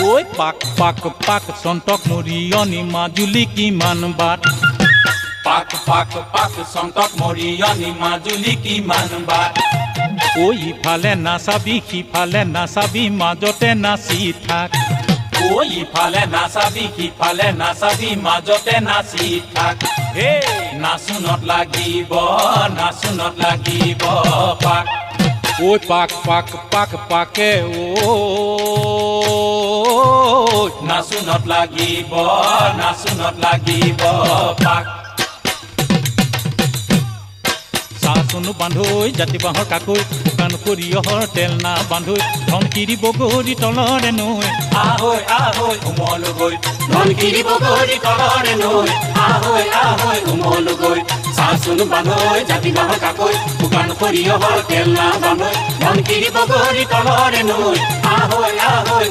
ঐ পাক পাক পাক সন্তক মৰিয়নি মাজুলী কিমান বাট পাক পাক পাক সন্তক মৰিয়নি মাজুলী কিমান বাট ঐ ইফালে নাচাবি সিফালে নাচাবি মাজতে নাচি থাক ঐ ইফালে নাচাবি সিফালে নাচাবি মাজতে নাচি থাক হে নাচোনত লাগিব নাচোনত লাগিব পাক ঐ পাক পাক পাক পাকে ঐ নাচোনত লাগিব নাচোনত লাগিব পাক চাচোনো বান্ধৈ জাতি বাঁহৰ কাকৈ শুকান সৰিয়হৰ তেল না বান্ধৈ ধনশিৰি বগৰী তলৰে নৈ আহৈ আহৈ উমল গৈ ধনশিৰি বগৰী তলৰে নৈ আহৈ আহৈ উমল গৈ চাচোন বান্ধৈ জাতি বাঁহৰ কাকৈ শুকান সৰিয়হৰ তেল না বান্ধৈ ধনশিৰি বগৰী তলৰে নৈ আহৈ আহৈ